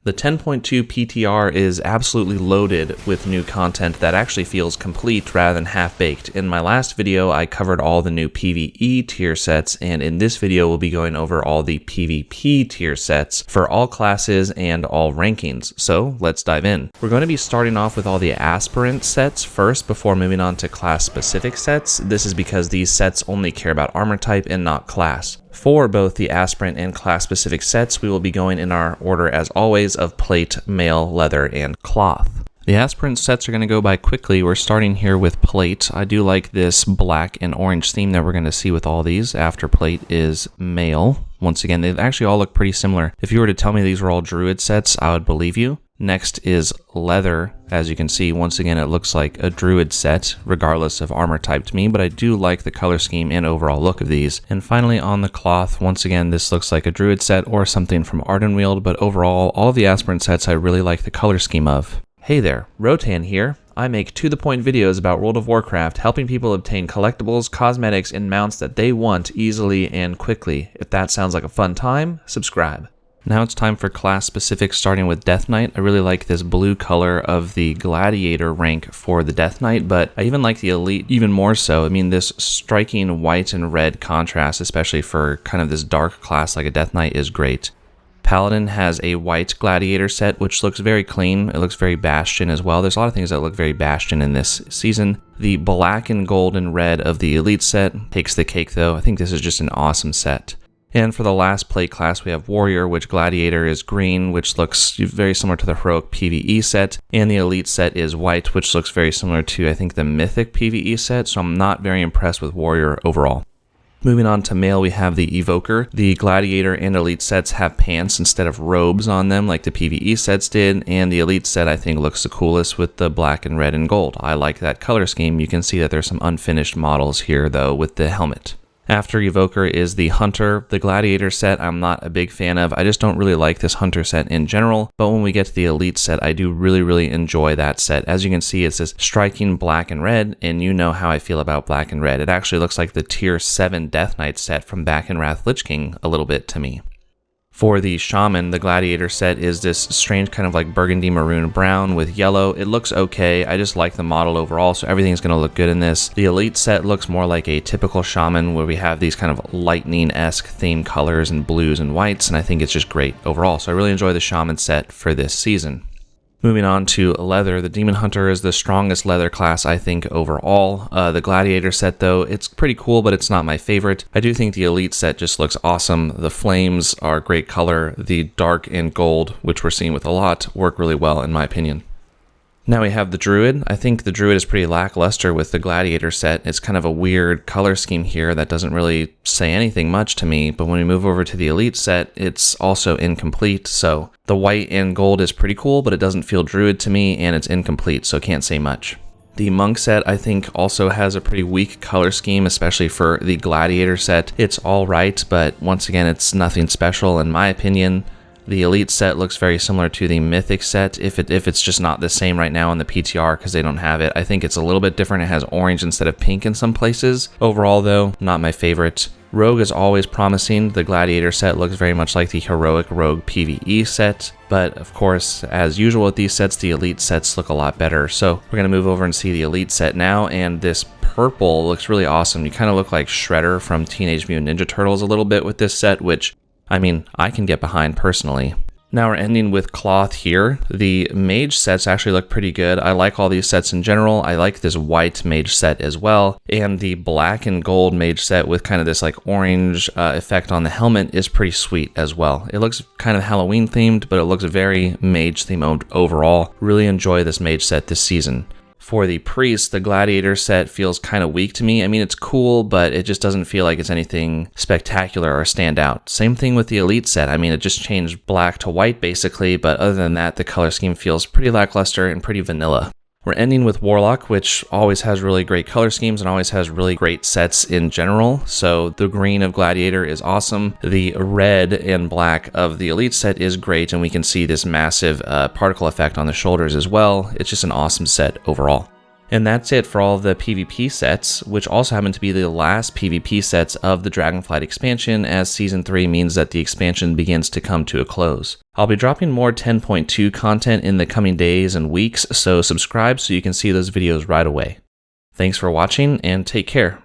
The 10.2 PTR is absolutely loaded with new content that actually feels complete rather than half-baked. In my last video, I covered all the new PvE tier sets, and in this video, we'll be going over all the PvP tier sets for all classes and all rankings. So let's dive in. We're going to be starting off with all the Aspirant sets first before moving on to class-specific sets. This is because these sets only care about armor type and not class. For both the Aspirant and class-specific sets, we will be going in our order as always of plate, mail, leather, and cloth. The Aspirant sets are going to go by quickly. We're starting here with plate. I do like this black and orange theme that we're going to see with all these. After plate is mail. Once again, they actually all look pretty similar. If you were to tell me these were all druid sets, I would believe you. Next is leather. As you can see, once again, it looks like a druid set, regardless of armor type to me, but I do like the color scheme and overall look of these. And finally, on the cloth, once again, this looks like a druid set or something from Ardenweald, but overall, all of the Aspirant sets I really like the color scheme of. Hey there, Rotan here. I make to-the-point videos about World of Warcraft, helping people obtain collectibles, cosmetics, and mounts that they want easily and quickly. If that sounds like a fun time, subscribe. Now it's time for class specifics, starting with Death Knight. I really like this blue color of the Gladiator rank for the Death Knight, but I even like the Elite even more so. I mean, this striking white and red contrast, especially for kind of this dark class like a Death Knight, is great. Paladin has a white Gladiator set, which looks very clean. It looks very Bastion as well. There's a lot of things that look very Bastion in this season. The black and gold and red of the Elite set takes the cake though. I think this is just an awesome set. And for the last plate class, we have Warrior, which Gladiator is green, which looks very similar to the Heroic PvE set. And the Elite set is white, which looks very similar to, I think, the Mythic PvE set. So I'm not very impressed with Warrior overall. Moving on to mail, we have the Evoker. The Gladiator and Elite sets have pants instead of robes on them like the PvE sets did. And the Elite set, I think, looks the coolest with the black and red and gold. I like that color scheme. You can see that there's some unfinished models here, though, with the helmet. After Evoker is the Hunter. The Gladiator set I'm not a big fan of. I just don't really like this Hunter set in general, but when we get to the Elite set, I do really enjoy that set. As you can see, it's this striking black and red, and you know how I feel about black and red. It actually looks like the tier 7 Death Knight set from back in Wrath Lich King a little bit to me. For the Shaman, the Gladiator set is this strange kind of like burgundy maroon brown with yellow. It looks okay. I just like the model overall, so everything's going to look good in this. The Elite set looks more like a typical Shaman where we have these kind of lightning-esque theme colors and blues and whites, and I think it's just great overall. So I really enjoy the Shaman set for this season. Moving on to leather, the Demon Hunter is the strongest leather class, I think, overall. The Gladiator set, though, it's pretty cool, but it's not my favorite. I do think the Elite set just looks awesome. The flames are great color. The dark and gold, which we're seeing with a lot, work really well, in my opinion. Now we have the Druid. I think the Druid is pretty lackluster with the Gladiator set. It's kind of a weird color scheme here that doesn't really say anything much to me, but when we move over to the Elite set, it's also incomplete, so the white and gold is pretty cool, but it doesn't feel Druid to me, and it's incomplete, so can't say much. The Monk set, I think, also has a pretty weak color scheme, especially for the Gladiator set. It's alright, but once again, it's nothing special in my opinion. The Elite set looks very similar to the Mythic set, if it's just not the same right now in the PTR because they don't have it. I think it's a little bit different. It has orange instead of pink in some places. Overall, though, not my favorite. Rogue is always promising. The Gladiator set looks very much like the Heroic Rogue PvE set, but of course, as usual with these sets, the Elite sets look a lot better. So we're going to move over and see the Elite set now, and this purple looks really awesome. You kind of look like Shredder from Teenage Mutant Ninja Turtles a little bit with this set, which I mean, I can get behind personally. Now we're ending with cloth here. The mage sets actually look pretty good. I like all these sets in general. I like this white mage set as well. And the black and gold mage set with kind of this like orange effect on the helmet is pretty sweet as well. It looks kind of Halloween themed, but it looks very mage themed overall. Really enjoy this mage set this season. For the Priest, the Gladiator set feels kind of weak to me. I mean, it's cool, but it just doesn't feel like it's anything spectacular or stand out. Same thing with the Elite set. I mean, it just changed black to white basically, but other than that, the color scheme feels pretty lackluster and pretty vanilla. We're ending with Warlock, which always has really great color schemes and always has really great sets in general. So the green of Gladiator is awesome. The red and black of the Elite set is great, and we can see this massive particle effect on the shoulders as well. It's just an awesome set overall. And that's it for all of the PvP sets, which also happen to be the last PvP sets of the Dragonflight expansion, as Season 3 means that the expansion begins to come to a close. I'll be dropping more 10.2 content in the coming days and weeks, so subscribe so you can see those videos right away. Thanks for watching, and take care.